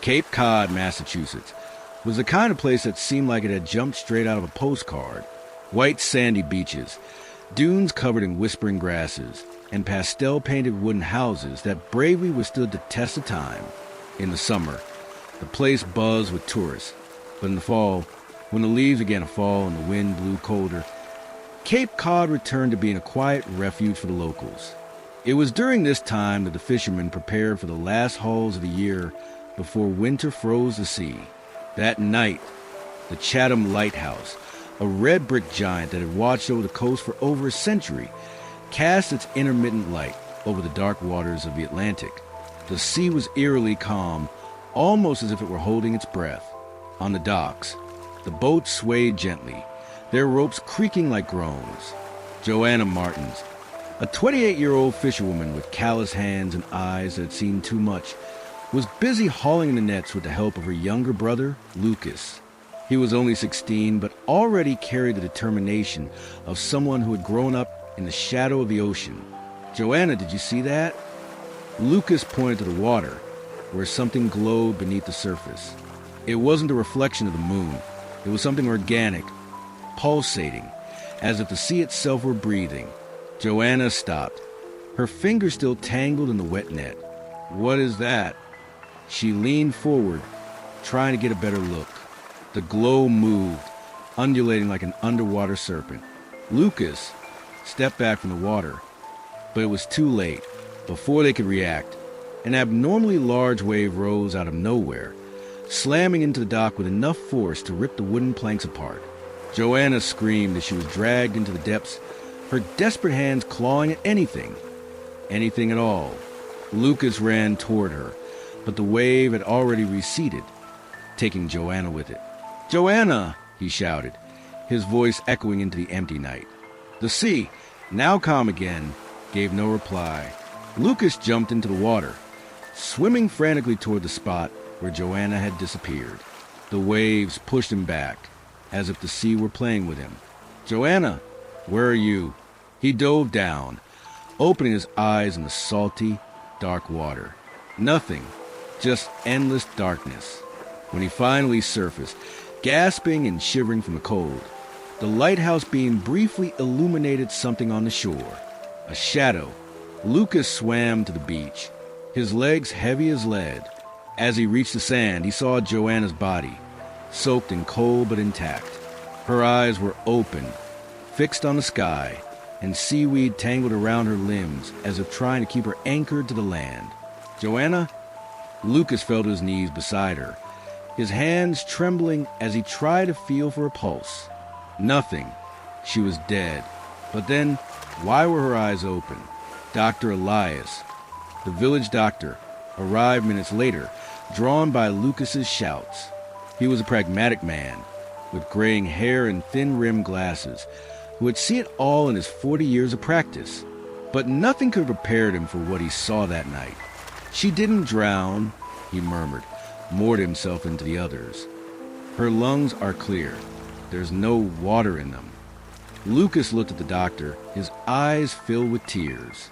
Cape Cod, Massachusetts, was the kind of place that seemed like it had jumped straight out of a postcard. White sandy beaches, dunes covered in whispering grasses, and pastel-painted wooden houses that bravely withstood the test of time. In the summer, the place buzzed with tourists, but in the fall, when the leaves began to fall and the wind blew colder, Cape Cod returned to being a quiet refuge for the locals. It was during this time that the fishermen prepared for the last hauls of the year before winter froze the sea. That night, the Chatham Lighthouse, a red brick giant that had watched over the coast for over a century, cast its intermittent light over the dark waters of the Atlantic. The sea was eerily calm, almost as if it were holding its breath. On the docks, the boats swayed gently, their ropes creaking like groans. Joanna Martins, a 28-year-old fisherwoman with callous hands and eyes that had seen too much, was busy hauling in the nets with the help of her younger brother, Lucas. He was only 16, but already carried the determination of someone who had grown up in the shadow of the ocean. "Joanna, did you see that?" Lucas pointed to the water, where something glowed beneath the surface. It wasn't a reflection of the moon. It was something organic, pulsating, as if the sea itself were breathing. Joanna stopped, her fingers still tangled in the wet net. "What is that?" She leaned forward, trying to get a better look. The glow moved, undulating like an underwater serpent. Lucas stepped back from the water, but it was too late. Before they could react, an abnormally large wave rose out of nowhere, slamming into the dock with enough force to rip the wooden planks apart. Joanna screamed as she was dragged into the depths, her desperate hands clawing at anything at all. Lucas ran toward her, but the wave had already receded, taking Joanna with it. "Joanna!" he shouted, his voice echoing into the empty night. The sea, now calm again, gave no reply. Lucas jumped into the water, swimming frantically toward the spot where Joanna had disappeared. The waves pushed him back, as if the sea were playing with him. "Joanna, where are you?" He dove down, opening his eyes in the salty, dark water. Nothing, just endless darkness. When he finally surfaced, gasping and shivering from the cold, the lighthouse beam briefly illuminated something on the shore. A shadow. Lucas swam to the beach, his legs heavy as lead. As he reached the sand, he saw Joanna's body, soaked in cold but intact. Her eyes were open, fixed on the sky, and seaweed tangled around her limbs as if trying to keep her anchored to the land. "Joanna?" Lucas fell to his knees beside her, his hands trembling as he tried to feel for a pulse. Nothing. She was dead. But then, why were her eyes open? Dr. Elias, the village doctor, arrived minutes later, drawn by Lucas's shouts. He was a pragmatic man, with graying hair and thin-rimmed glasses, who had seen it all in his 40 years of practice. But nothing could have prepared him for what he saw that night. "She didn't drown," he murmured, moored himself into the others. "Her lungs are clear. There's no water in them." Lucas looked at the doctor, his eyes filled with tears.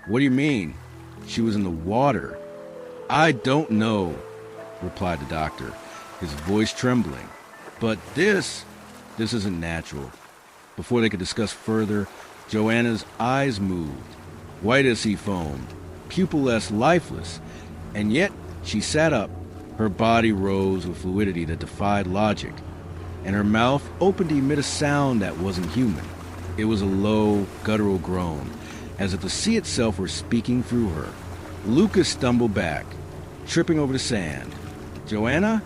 "What do you mean? She was in the water." "I don't know," replied the doctor, his voice trembling. "But this isn't natural." Before they could discuss further, Joanna's eyes moved, white as sea foam, pupilless, lifeless, and yet she sat up. Her body rose with fluidity that defied logic, and her mouth opened to emit a sound that wasn't human. It was a low, guttural groan, as if the sea itself were speaking through her. Lucas stumbled back, tripping over the sand. "Joanna?"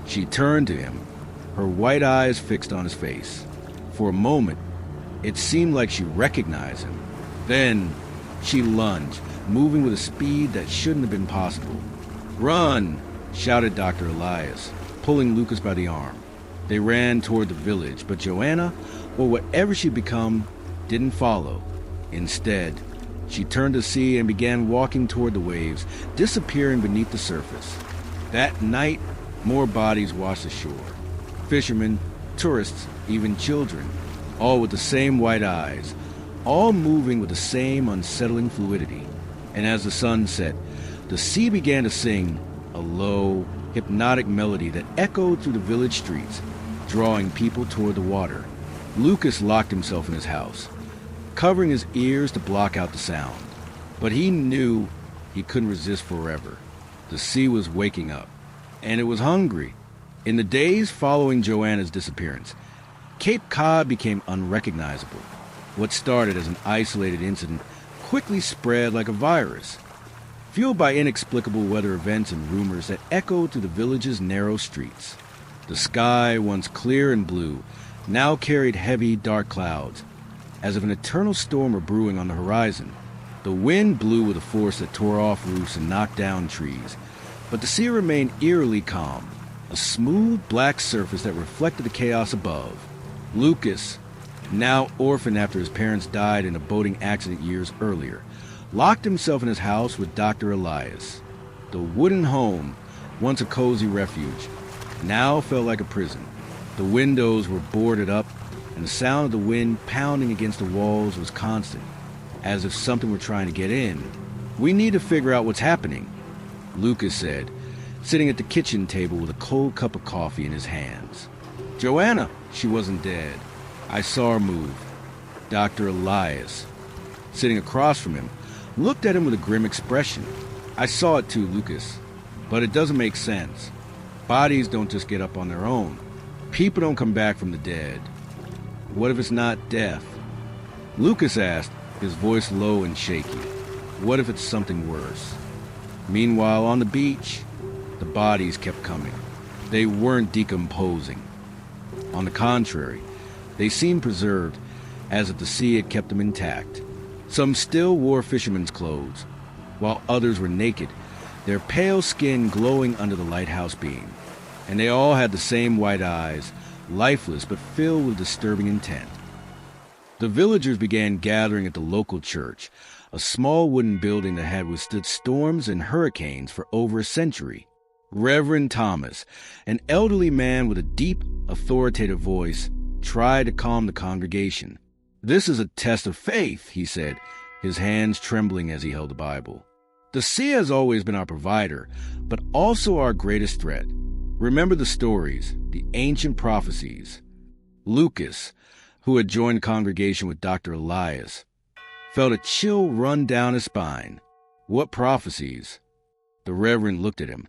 She turned to him, her white eyes fixed on his face. For a moment, it seemed like she recognized him. Then she lunged, moving with a speed that shouldn't have been possible. "Run!" shouted Dr. Elias, pulling Lucas by the arm. They ran toward the village, but Joanna, or whatever she'd become, didn't follow. Instead, she turned to sea and began walking toward the waves, disappearing beneath the surface. That night, more bodies washed ashore. Fishermen, tourists, even children, all with the same white eyes, all moving with the same unsettling fluidity. And as the sun set, the sea began to sing a low, hypnotic melody that echoed through the village streets, drawing people toward the water. Lucas locked himself in his house, covering his ears to block out the sound. But he knew he couldn't resist forever. The sea was waking up, and it was hungry. In the days following Joanna's disappearance, Cape Cod became unrecognizable. What started as an isolated incident quickly spread like a virus, fueled by inexplicable weather events and rumors that echoed through the village's narrow streets. The sky, once clear and blue, now carried heavy, dark clouds, as if an eternal storm were brewing on the horizon. The wind blew with a force that tore off roofs and knocked down trees, but the sea remained eerily calm, a smooth black surface that reflected the chaos above. Lucas, now orphaned after his parents died in a boating accident years earlier, locked himself in his house with Dr. Elias. The wooden home, once a cozy refuge, now felt like a prison. The windows were boarded up, and the sound of the wind pounding against the walls was constant, as if something were trying to get in. "We need to figure out what's happening," Lucas said, sitting at the kitchen table with a cold cup of coffee in his hands. "Joanna, she wasn't dead. I saw her move." Dr. Elias, sitting across from him, looked at him with a grim expression. "I saw it too, Lucas, but it doesn't make sense. Bodies don't just get up on their own. People don't come back from the dead. What if it's not death?" Lucas asked, his voice low and shaky. "What if it's something worse?" Meanwhile, on the beach, the bodies kept coming. They weren't decomposing. On the contrary, they seemed preserved, as if the sea had kept them intact. Some still wore fishermen's clothes, while others were naked, their pale skin glowing under the lighthouse beam. And they all had the same white eyes, lifeless but filled with disturbing intent. The villagers began gathering at the local church, a small wooden building that had withstood storms and hurricanes for over a century. Reverend Thomas, an elderly man with a deep, authoritative voice, tried to calm the congregation. "This is a test of faith," he said, his hands trembling as he held the Bible. "The sea has always been our provider, but also our greatest threat. Remember the stories, the ancient prophecies." Lucas, who had joined the congregation with Dr. Elias, felt a chill run down his spine. "What prophecies?" The Reverend looked at him,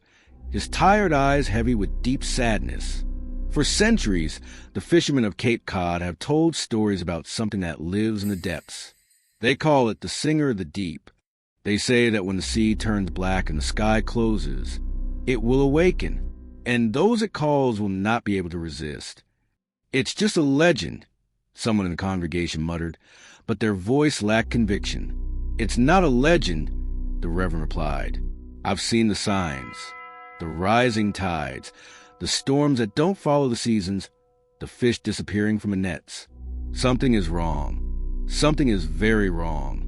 his tired eyes heavy with deep sadness. "For centuries, the fishermen of Cape Cod have told stories about something that lives in the depths. They call it the singer of the deep. They say that when the sea turns black and the sky closes, it will awaken, and those it calls will not be able to resist. It's just a legend," someone in the congregation muttered, but their voice lacked conviction. "It's not a legend," the Reverend replied. "I've seen the signs. The rising tides, the storms that don't follow the seasons, the fish disappearing from the nets. Something is wrong. Something is very wrong."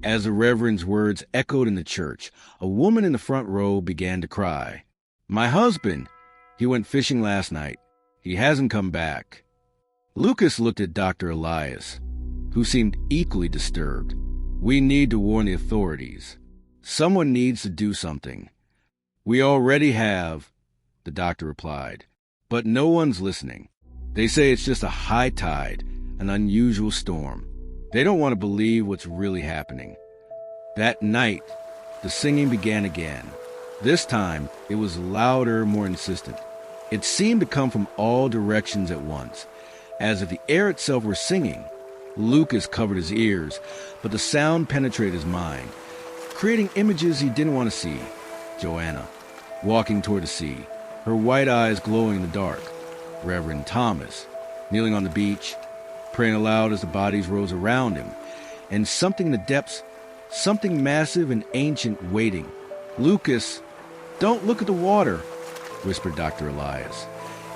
As the Reverend's words echoed in the church, a woman in the front row began to cry. "My husband! He went fishing last night. He hasn't come back." Lucas looked at Dr. Elias, who seemed equally disturbed. "We need to warn the authorities. Someone needs to do something." "We already have," the doctor replied, "but no one's listening. They say it's just a high tide, an unusual storm. They don't want to believe what's really happening." That night, the singing began again. This time, it was louder, more insistent. It seemed to come from all directions at once, as if the air itself were singing. Lucas covered his ears, but the sound penetrated his mind, creating images he didn't want to see. Joanna, walking toward the sea, her white eyes glowing in the dark. Reverend Thomas, kneeling on the beach, praying aloud as the bodies rose around him. And something in the depths, something massive and ancient waiting. "Lucas, don't look at the water," whispered Dr. Elias,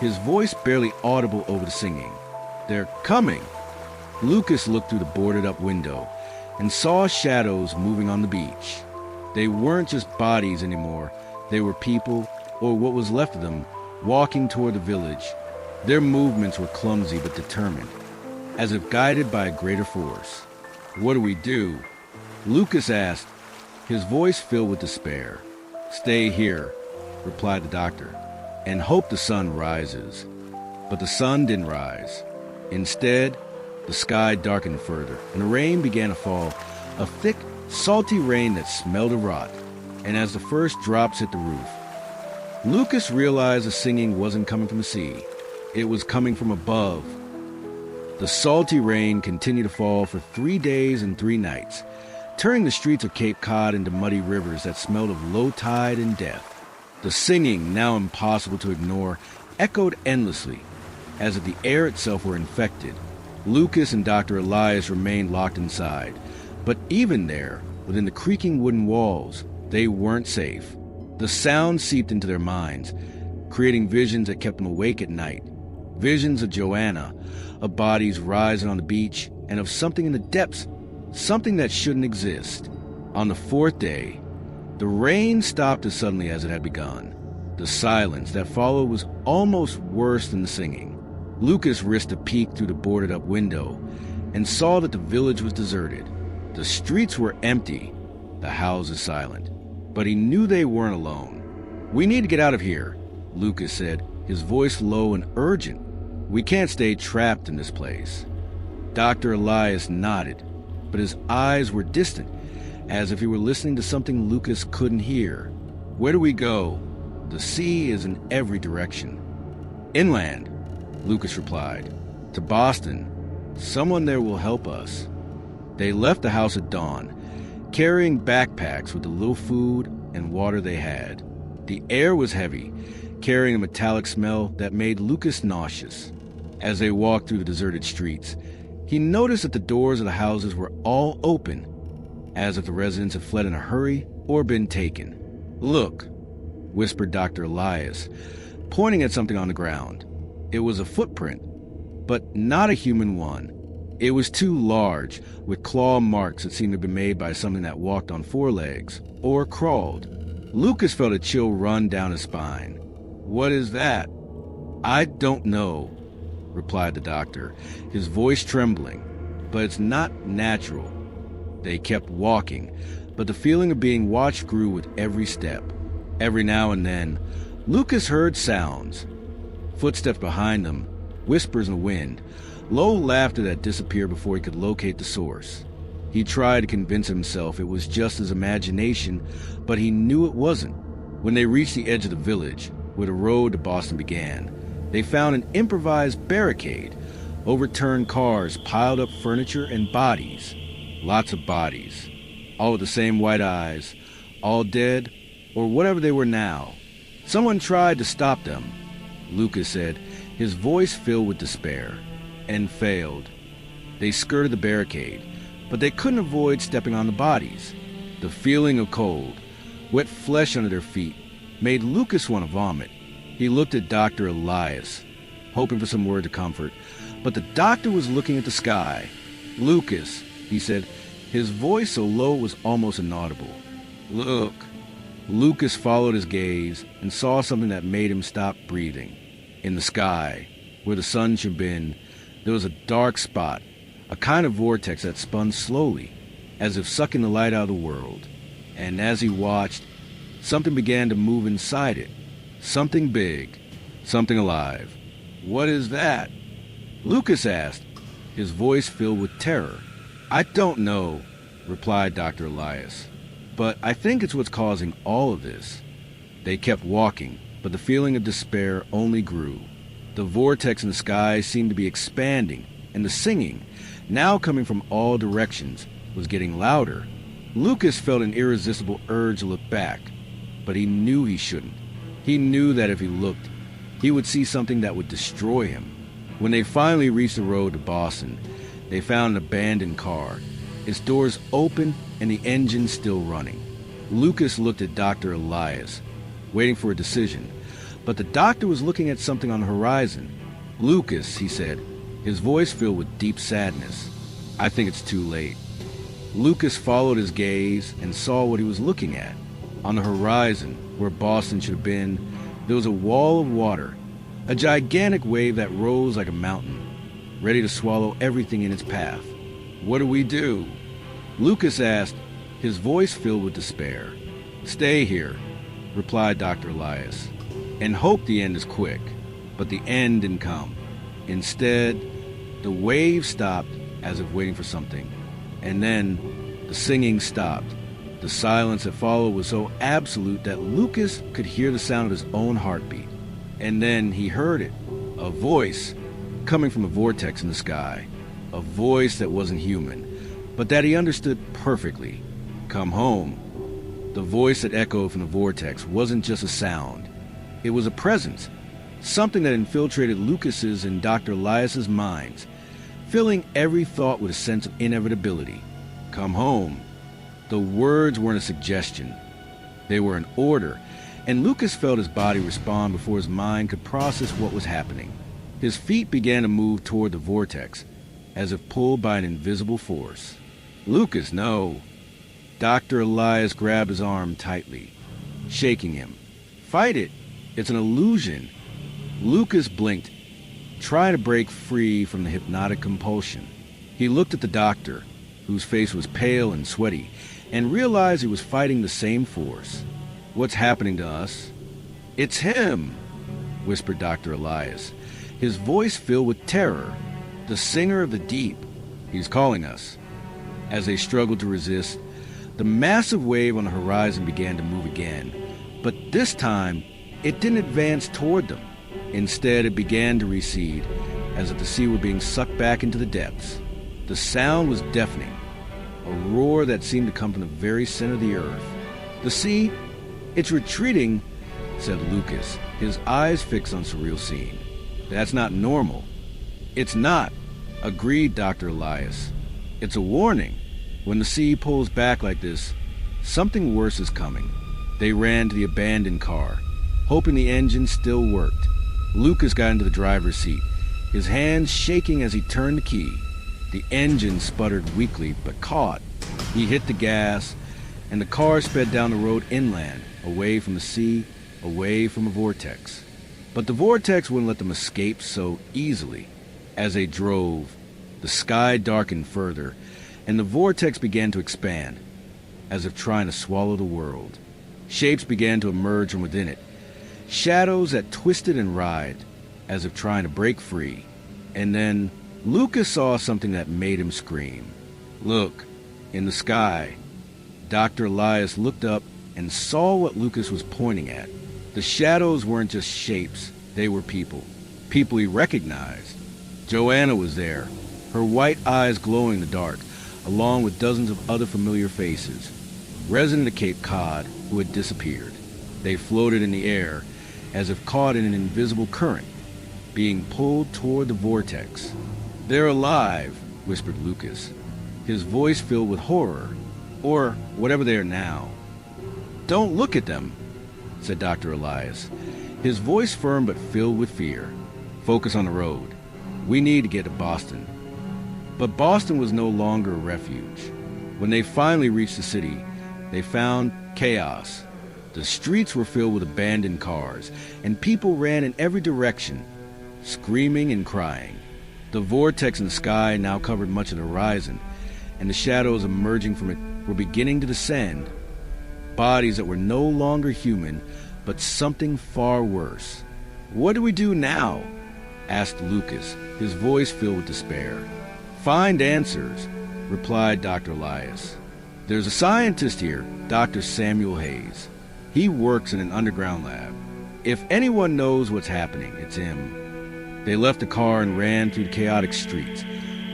his voice barely audible over the singing. "They're coming." Lucas looked through the boarded-up window and saw shadows moving on the beach. They weren't just bodies anymore. They were people, or what was left of them, walking toward the village. Their movements were clumsy but determined, as if guided by a greater force. "What do we do?" Lucas asked, his voice filled with despair. "Stay here," replied the doctor, "and hope the sun rises." But the sun didn't rise. Instead, the sky darkened further, and the rain began to fall, a thick, salty rain that smelled of rot. And as the first drops hit the roof, Lucas realized the singing wasn't coming from the sea. It was coming from above. The salty rain continued to fall for 3 days and 3 nights, turning the streets of Cape Cod into muddy rivers that smelled of low tide and death. The singing, now impossible to ignore, echoed endlessly, as if the air itself were infected. Lucas and Dr. Elias remained locked inside, but even there, within the creaking wooden walls, they weren't safe. The sound seeped into their minds, creating visions that kept them awake at night. Visions of Joanna, of bodies rising on the beach, and of something in the depths, something that shouldn't exist. On the 4th day, the rain stopped as suddenly as it had begun. The silence that followed was almost worse than the singing. Lucas risked a peek through the boarded-up window and saw that the village was deserted. The streets were empty, the houses silent. But he knew they weren't alone. "We need to get out of here," Lucas said, his voice low and urgent. "We can't stay trapped in this place." Dr. Elias nodded, but his eyes were distant, as if he were listening to something Lucas couldn't hear. "Where do we go? The sea is in every direction." "Inland," Lucas replied. "To Boston. Someone there will help us." They left the house at dawn, carrying backpacks with the little food and water they had. The air was heavy, carrying a metallic smell that made Lucas nauseous. As they walked through the deserted streets, he noticed that the doors of the houses were all open, as if the residents had fled in a hurry or been taken. "Look," whispered Dr. Elias, pointing at something on the ground. It was a footprint, but not a human one. It was too large, with claw marks that seemed to be made by something that walked on 4 legs, or crawled. Lucas felt a chill run down his spine. "What is that?" "I don't know," replied the doctor, his voice trembling, "but it's not natural." They kept walking, but the feeling of being watched grew with every step. Every now and then, Lucas heard sounds. Footsteps behind them, whispers in the wind, low laughter that disappeared before he could locate the source. He tried to convince himself it was just his imagination, but he knew it wasn't. When they reached the edge of the village, where the road to Boston began, they found an improvised barricade, overturned cars, piled up furniture, and bodies. Lots of bodies, all with the same white eyes, all dead, or whatever they were now. "Someone tried to stop them," Lucas said, his voice filled with despair, "and failed." They skirted the barricade, but they couldn't avoid stepping on the bodies. The feeling of cold, wet flesh under their feet, made Lucas want to vomit. He looked at Dr. Elias, hoping for some word of comfort, but the doctor was looking at the sky. "Lucas," he said, his voice so low it was almost inaudible. "Look." Lucas followed his gaze and saw something that made him stop breathing. In the sky, where the sun should have been, there was a dark spot, a kind of vortex that spun slowly, as if sucking the light out of the world. And as he watched, something began to move inside it. Something big, something alive. "What is that?" Lucas asked, his voice filled with terror. "I don't know," replied Dr. Elias, "but I think it's what's causing all of this." They kept walking, but the feeling of despair only grew. The vortex in the sky seemed to be expanding, and the singing, now coming from all directions, was getting louder. Lucas felt an irresistible urge to look back, but he knew he shouldn't. He knew that if he looked, he would see something that would destroy him. When they finally reached the road to Boston, they found an abandoned car, its doors open and the engine still running. Lucas looked at Dr. Elias, waiting for a decision, but the doctor was looking at something on the horizon. "Lucas," he said, his voice filled with deep sadness, "I think it's too late." Lucas followed his gaze and saw what he was looking at. On the horizon, where Boston should have been, there was a wall of water, a gigantic wave that rose like a mountain, ready to swallow everything in its path. "What do we do?" Lucas asked, his voice filled with despair. "Stay here," replied Dr. Elias, and hope the end is quick. But the end didn't come. Instead, the wave stopped as if waiting for something. And then the singing stopped. The silence that followed was so absolute that Lucas could hear the sound of his own heartbeat. And then he heard it. A voice coming from a vortex in the sky. A voice that wasn't human, but that he understood perfectly. Come home. The voice that echoed from the vortex wasn't just a sound. It was a presence. Something that infiltrated Lucas's and Dr. Elias's minds, filling every thought with a sense of inevitability. Come home. The words weren't a suggestion. They were an order, and Lucas felt his body respond before his mind could process what was happening. His feet began to move toward the vortex, as if pulled by an invisible force. Lucas, no. Dr. Elias grabbed his arm tightly, shaking him. Fight it. It's an illusion. Lucas blinked, trying to break free from the hypnotic compulsion. He looked at the doctor, whose face was pale and sweaty, and realized he was fighting the same force. What's happening to us? It's him, whispered Dr. Elias, his voice filled with terror. The singer of the deep. He's calling us. As they struggled to resist, the massive wave on the horizon began to move again, but this time it didn't advance toward them. Instead, it began to recede, as if the sea were being sucked back into the depths. The sound was deafening, a roar that seemed to come from the very center of the earth. The sea, it's retreating, said Lucas, his eyes fixed on surreal scene. That's not normal. It's not, agreed Dr. Elias. It's a warning. When the sea pulls back like this, something worse is coming. They ran to the abandoned car, hoping the engine still worked. Lucas got into the driver's seat, his hands shaking as he turned the key. The engine sputtered weakly, but caught. He hit the gas, and the car sped down the road inland, away from the sea, away from a vortex. But the vortex wouldn't let them escape so easily. As they drove, the sky darkened further, and the vortex began to expand, as if trying to swallow the world. Shapes began to emerge from within it, shadows that twisted and writhed, as if trying to break free. And then Lucas saw something that made him scream. Look, in the sky. Dr. Elias looked up and saw what Lucas was pointing at. The shadows weren't just shapes, they were people. People he recognized. Joanna was there, her white eyes glowing in the dark, along with dozens of other familiar faces. Resident of Cape Cod, who had disappeared. They floated in the air, as if caught in an invisible current, being pulled toward the vortex. They're alive, whispered Lucas, his voice filled with horror, or whatever they are now. Don't look at them, said Dr. Elias, his voice firm but filled with fear. Focus on the road. We need to get to Boston. But Boston was no longer a refuge. When they finally reached the city, they found chaos. The streets were filled with abandoned cars, and people ran in every direction, screaming and crying. The vortex in the sky now covered much of the horizon, and the shadows emerging from it were beginning to descend. Bodies that were no longer human, but something far worse. What do we do now? Asked Lucas, his voice filled with despair. Find answers, replied Dr. Elias. There's a scientist here, Dr. Samuel Hayes. He works in an underground lab. If anyone knows what's happening, it's him. They left the car and ran through the chaotic streets,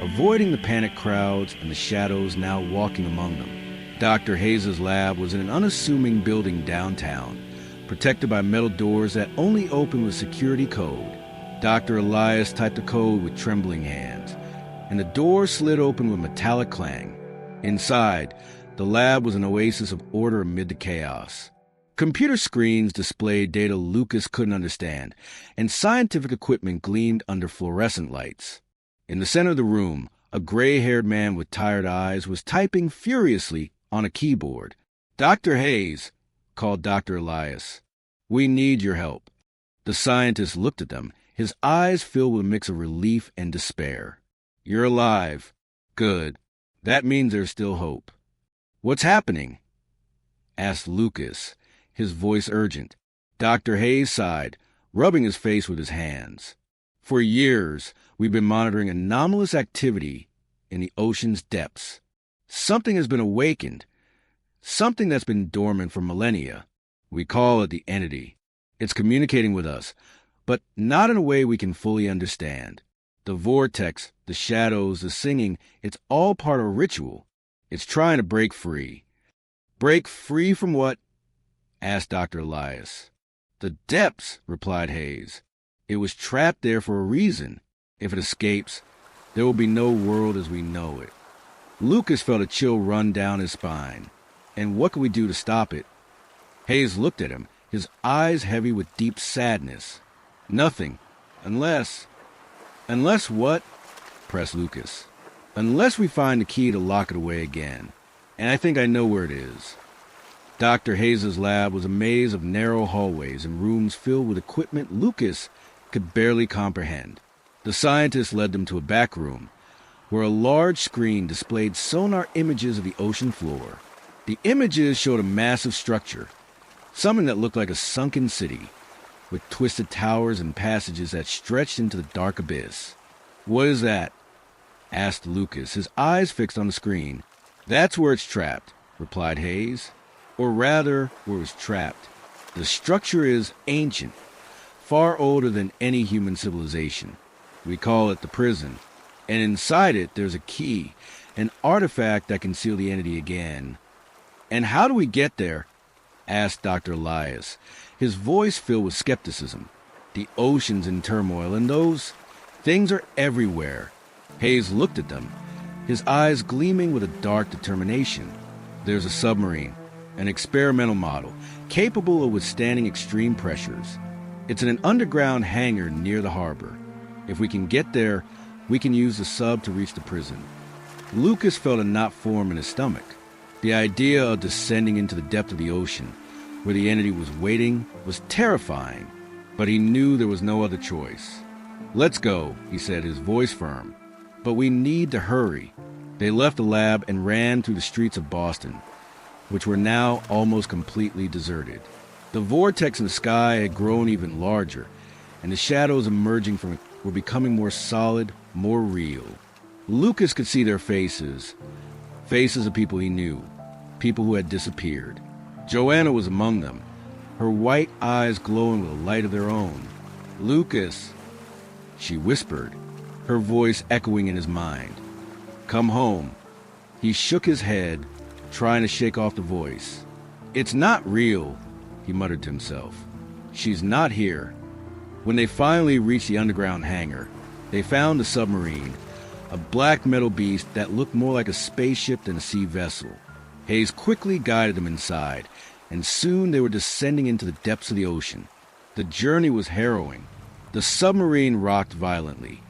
avoiding the panicked crowds and the shadows now walking among them. Dr. Hayes' lab was in an unassuming building downtown, protected by metal doors that only opened with security code. Dr. Elias typed the code with trembling hands, and the door slid open with metallic clang. Inside, the lab was an oasis of order amid the chaos. Computer screens displayed data Lucas couldn't understand, and scientific equipment gleamed under fluorescent lights. In the center of the room, a gray-haired man with tired eyes was typing furiously on a keyboard. Dr. Hayes, called Dr. Elias. We need your help. The scientist looked at them, his eyes filled with a mix of relief and despair. You're alive. Good. That means there's still hope. What's happening? Asked Lucas, his voice urgent. Dr. Hayes sighed, rubbing his face with his hands. For years, we've been monitoring anomalous activity in the ocean's depths. Something has been awakened, something that's been dormant for millennia. We call it the entity. It's communicating with us, but not in a way we can fully understand. The vortex, the shadows, the singing, it's all part of a ritual. It's trying to break free. Break free from what? Asked Dr. Elias. The depths, replied Hayes. It was trapped there for a reason. If it escapes, there will be no world as we know it. Lucas felt a chill run down his spine. And what could we do to stop it? Hayes looked at him, his eyes heavy with deep sadness. Nothing. Unless what? Pressed Lucas. Unless we find the key to lock it away again. And I think I know where it is. Dr. Hayes' lab was a maze of narrow hallways and rooms filled with equipment Lucas could barely comprehend. The scientist led them to a back room, where a large screen displayed sonar images of the ocean floor. The images showed a massive structure, something that looked like a sunken city, with twisted towers and passages that stretched into the dark abyss. What is that? Asked Lucas, his eyes fixed on the screen. That's where it's trapped, replied Hayes. Or rather, where it was trapped. The structure is ancient, far older than any human civilization. We call it the prison. And inside it, there's a key, an artifact that can seal the entity again. And how do we get there? Asked Dr. Elias, his voice filled with skepticism. The ocean's in turmoil, and those things are everywhere. Hayes looked at them, his eyes gleaming with a dark determination. There's a submarine, an experimental model, capable of withstanding extreme pressures. It's in an underground hangar near the harbor. If we can get there, we can use the sub to reach the prison. Lucas felt a knot form in his stomach. The idea of descending into the depth of the ocean, where the entity was waiting, was terrifying, but he knew there was no other choice. Let's go, he said, his voice firm. But we need to hurry. They left the lab and ran through the streets of Boston, which were now almost completely deserted. The vortex in the sky had grown even larger, and the shadows emerging from it were becoming more solid, more real. Lucas could see their faces, faces of people he knew, people who had disappeared. Joanna was among them, her white eyes glowing with a light of their own. Lucas, she whispered, her voice echoing in his mind. Come home. He shook his head, trying to shake off the voice. It's not real, he muttered to himself. She's not here. When they finally reached the underground hangar, they found the submarine, a black metal beast that looked more like a spaceship than a sea vessel. Hayes quickly guided them inside, and soon they were descending into the depths of the ocean. The journey was harrowing. The submarine rocked violently,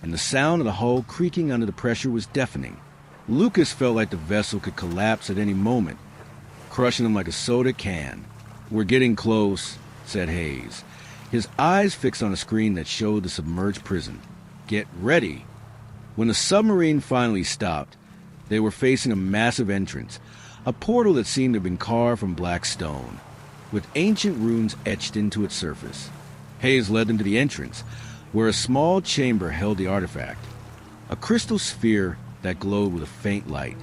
and the sound of the hull creaking under the pressure was deafening. Lucas felt like the vessel could collapse at any moment, crushing him like a soda can. We're getting close, said Hayes, his eyes fixed on a screen that showed the submerged prison. Get ready. When the submarine finally stopped, they were facing a massive entrance, a portal that seemed to have been carved from black stone, with ancient runes etched into its surface. Hayes led them to the entrance, where a small chamber held the artifact, a crystal sphere that glowed with a faint light.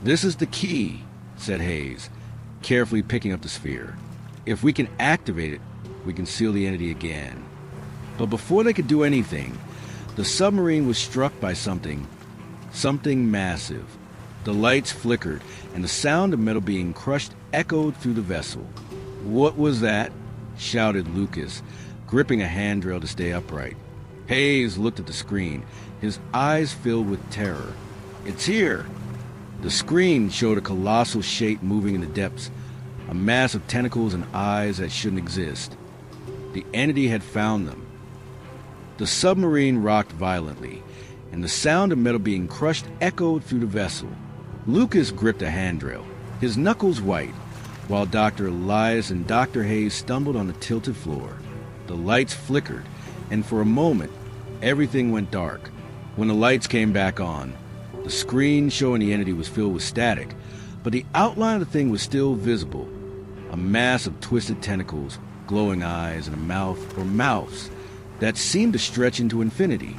This is the key, said Hayes, carefully picking up the sphere. If we can activate it, we can seal the entity again. But before they could do anything, the submarine was struck by something massive. The lights flickered, and the sound of metal being crushed echoed through the vessel. What was that? Shouted Lucas, gripping a handrail to stay upright. Hayes looked at the screen, his eyes filled with terror. It's here! The screen showed a colossal shape moving in the depths, a mass of tentacles and eyes that shouldn't exist. The entity had found them. The submarine rocked violently, and the sound of metal being crushed echoed through the vessel. Lucas gripped a handrail, his knuckles white, while Dr. Elias and Dr. Hayes stumbled on the tilted floor. The lights flickered, and for a moment, everything went dark. When the lights came back on, the screen showing the entity was filled with static, but the outline of the thing was still visible. a mass of twisted tentacles, glowing eyes, and a mouth or mouths that seemed to stretch into infinity.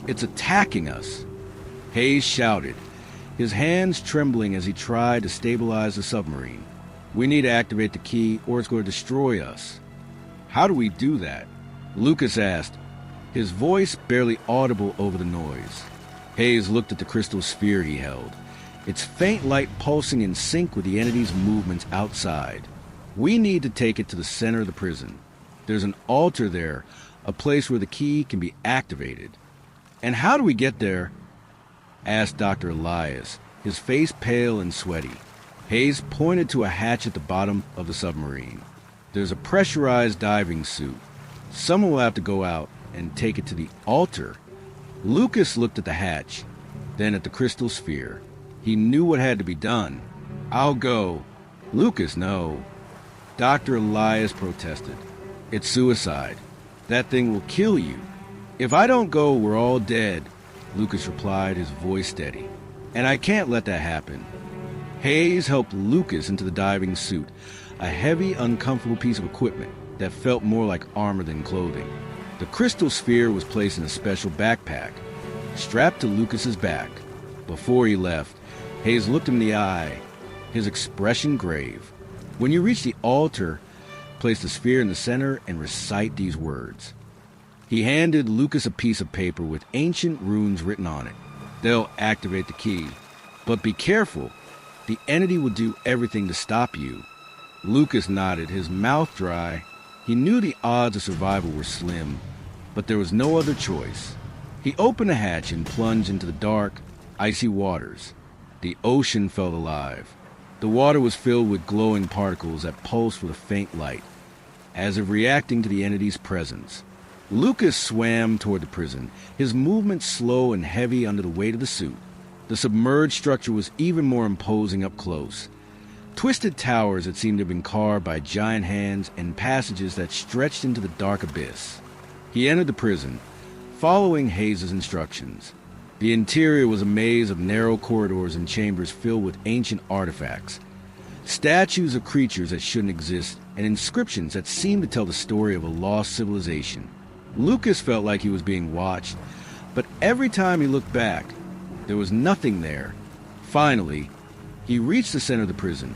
"It's attacking us!" Hayes shouted, his hands trembling as he tried to stabilize the submarine. "We need to activate the key or it's going to destroy us." "How do we do that?" Lucas asked, his voice barely audible over the noise. Hayes looked at the crystal sphere he held, its faint light pulsing in sync with the entity's movements outside. "We need to take it to the center of the prison. There's an altar there, a place where the key can be activated." "And how do we get there?" asked Dr. Elias, his face pale and sweaty. Hayes pointed to a hatch at the bottom of the submarine. "There's a pressurized diving suit. Someone will have to go out and take it to the altar." Lucas looked at the hatch, then at the crystal sphere. He knew what had to be done. "I'll go." "Lucas, no." Dr. Elias protested. "It's suicide. That thing will kill you." "If I don't go, we're all dead," Lucas replied, his voice steady. "And I can't let that happen." Hayes helped Lucas into the diving suit, a heavy, uncomfortable piece of equipment that felt more like armor than clothing. The crystal sphere was placed in a special backpack, strapped to Lucas's back. Before he left, Hayes looked him in the eye, his expression grave. "When you reach the altar, place the sphere in the center and recite these words." He handed Lucas a piece of paper with ancient runes written on it. "They'll activate the key. But be careful. The entity will do everything to stop you." Lucas nodded, his mouth dry. He knew the odds of survival were slim, but there was no other choice. He opened the hatch and plunged into the dark, icy waters. The ocean felt alive. The water was filled with glowing particles that pulsed with a faint light, as if reacting to the entity's presence. Lucas swam toward the prison, his movements slow and heavy under the weight of the suit. The submerged structure was even more imposing up close. Twisted towers that seemed to have been carved by giant hands and passages that stretched into the dark abyss. He entered the prison, following Hayes' instructions. The interior was a maze of narrow corridors and chambers filled with ancient artifacts. Statues of creatures that shouldn't exist, and inscriptions that seemed to tell the story of a lost civilization. Lucas felt like he was being watched, but every time he looked back, there was nothing there. Finally, he reached the center of the prison,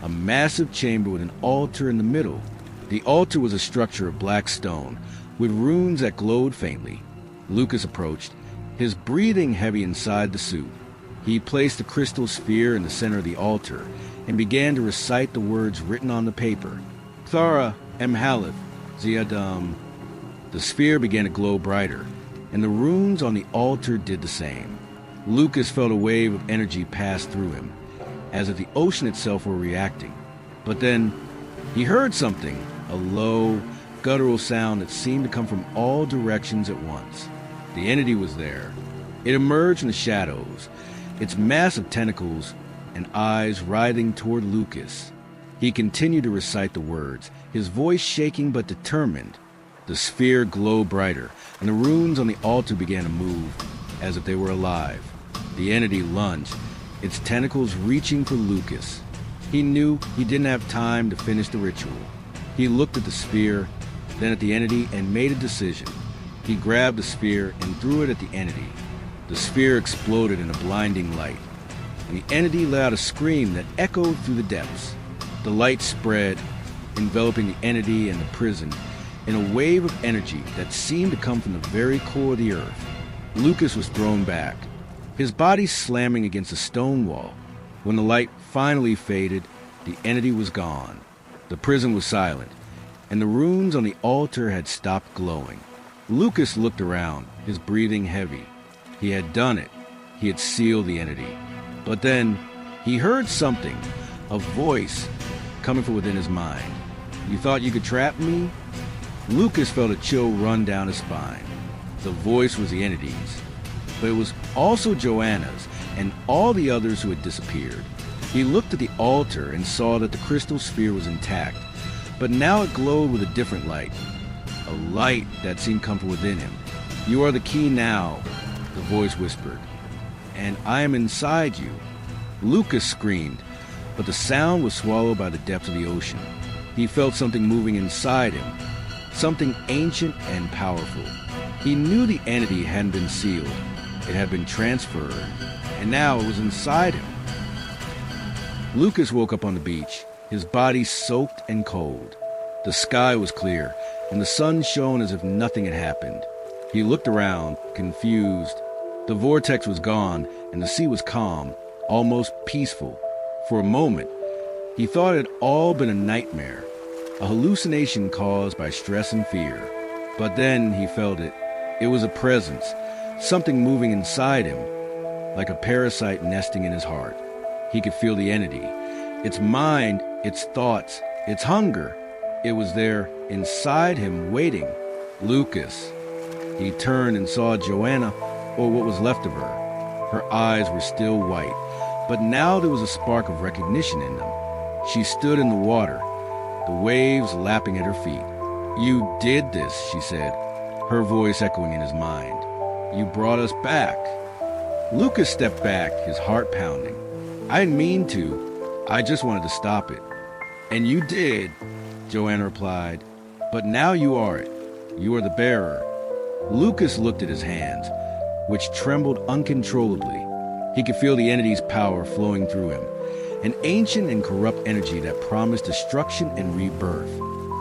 a massive chamber with an altar in the middle. The altar was a structure of black stone, with runes that glowed faintly. Lucas approached, his breathing heavy inside the suit. He placed the crystal sphere in the center of the altar and began to recite the words written on the paper. "Thara Emhalith, Ziadam." The sphere began to glow brighter, and the runes on the altar did the same. Lucas felt a wave of energy pass through him, as if the ocean itself were reacting. But then, he heard something, a low, guttural sound that seemed to come from all directions at once. The entity was there. It emerged from the shadows, its massive tentacles and eyes writhing toward Lucas. He continued to recite the words, his voice shaking but determined. The sphere glowed brighter, and the runes on the altar began to move, as if they were alive. The entity lunged, its tentacles reaching for Lucas. He knew he didn't have time to finish the ritual. He looked at the sphere, then at the entity, and made a decision. He grabbed the sphere and threw it at the entity. The sphere exploded in a blinding light, and the entity let out a scream that echoed through the depths. The light spread, enveloping the entity and the prison in a wave of energy that seemed to come from the very core of the earth. Lucas was thrown back, his body slamming against a stone wall. When the light finally faded, the entity was gone. The prison was silent, and the runes on the altar had stopped glowing. Lucas looked around, his breathing heavy. He had done it. He had sealed the entity. But then, he heard something, a voice, coming from within his mind. "You thought you could trap me?" Lucas felt a chill run down his spine. The voice was the entity's, but it was also Joanna's and all the others who had disappeared. He looked at the altar and saw that the crystal sphere was intact, but now it glowed with a different light, a light that seemed to come from within him. "You are the key now," the voice whispered, "and I am inside you." Lucas screamed, but the sound was swallowed by the depths of the ocean. He felt something moving inside him, something ancient and powerful. He knew the entity hadn't been sealed. It had been transferred, and now it was inside him. Lucas woke up on the beach, his body soaked and cold. The sky was clear, and the sun shone as if nothing had happened. He looked around, confused. The vortex was gone, and the sea was calm, almost peaceful. For a moment, he thought it had all been a nightmare, a hallucination caused by stress and fear. But then he felt it. It was a presence, something moving inside him, like a parasite nesting in his heart. He could feel the entity, its mind, its thoughts, its hunger. It was there, inside him, waiting. Lucas. He turned and saw Joanna, or what was left of her. Her eyes were still white, but now there was a spark of recognition in them. She stood in the water, the waves lapping at her feet. "You did this," she said, her voice echoing in his mind. "You brought us back." Lucas stepped back, his heart pounding. "I didn't mean to. I just wanted to stop it." "And you did," Joanna replied. "But now you are it. You are the bearer." Lucas looked at his hands, which trembled uncontrollably. He could feel the entity's power flowing through him, an ancient and corrupt energy that promised destruction and rebirth.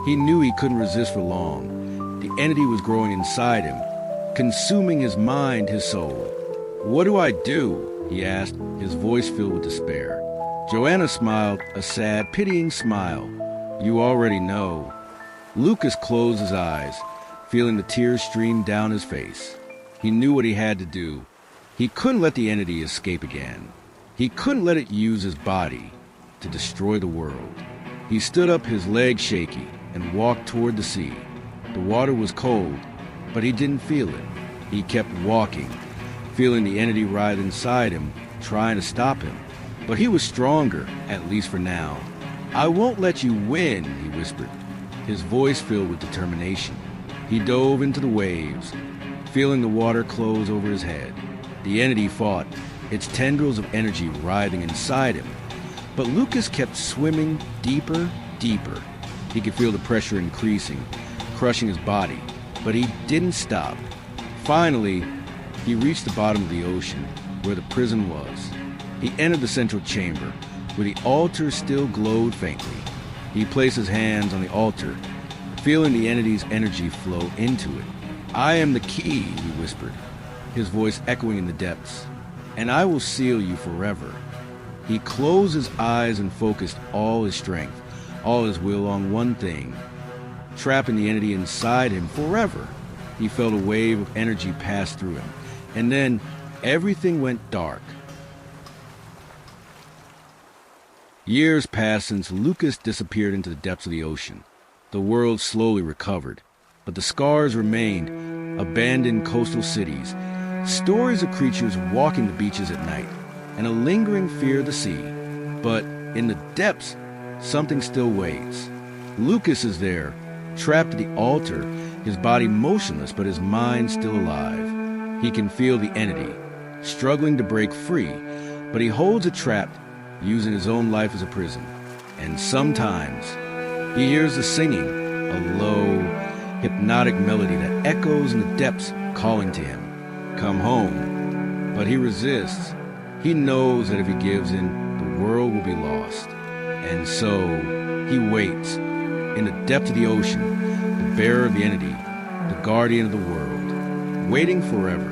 He knew he couldn't resist for long. The entity was growing inside him, consuming his mind, his soul. "What do I do?" he asked, his voice filled with despair. Joanna smiled, a sad, pitying smile. "You already know." Lucas closed his eyes, feeling the tears stream down his face. He knew what he had to do. He couldn't let the entity escape again. He couldn't let it use his body to destroy the world. He stood up, his legs shaky, and walked toward the sea. The water was cold, but he didn't feel it. He kept walking, feeling the entity writhe inside him, trying to stop him. But he was stronger, at least for now. "I won't let you win," he whispered, his voice filled with determination. He dove into the waves, feeling the water close over his head. The entity fought, its tendrils of energy writhing inside him. But Lucas kept swimming deeper, deeper. He could feel the pressure increasing, crushing his body, but he didn't stop. Finally, he reached the bottom of the ocean, where the prison was. He entered the central chamber, where the altar still glowed faintly. He placed his hands on the altar, feeling the entity's energy flow into it. "I am the key," he whispered, his voice echoing in the depths, "and I will seal you forever." He closed his eyes and focused all his strength, all his will on one thing, trapping the entity inside him forever. He felt a wave of energy pass through him, and then everything went dark. Years passed since Lucas disappeared into the depths of the ocean. The world slowly recovered, but the scars remained, abandoned coastal cities, stories of creatures walking the beaches at night, and a lingering fear of the sea. But in the depths, something still waits. Lucas is there, trapped at the altar, his body motionless but his mind still alive. He can feel the entity, struggling to break free, but he holds it trapped, using his own life as a prison. And sometimes he hears the singing, a low, hypnotic melody that echoes in the depths, calling to him, "Come home." But he resists. He knows that if he gives in, the world will be lost. And so he waits, in the depths of the ocean, the bearer of the entity, the guardian of the world, waiting forever.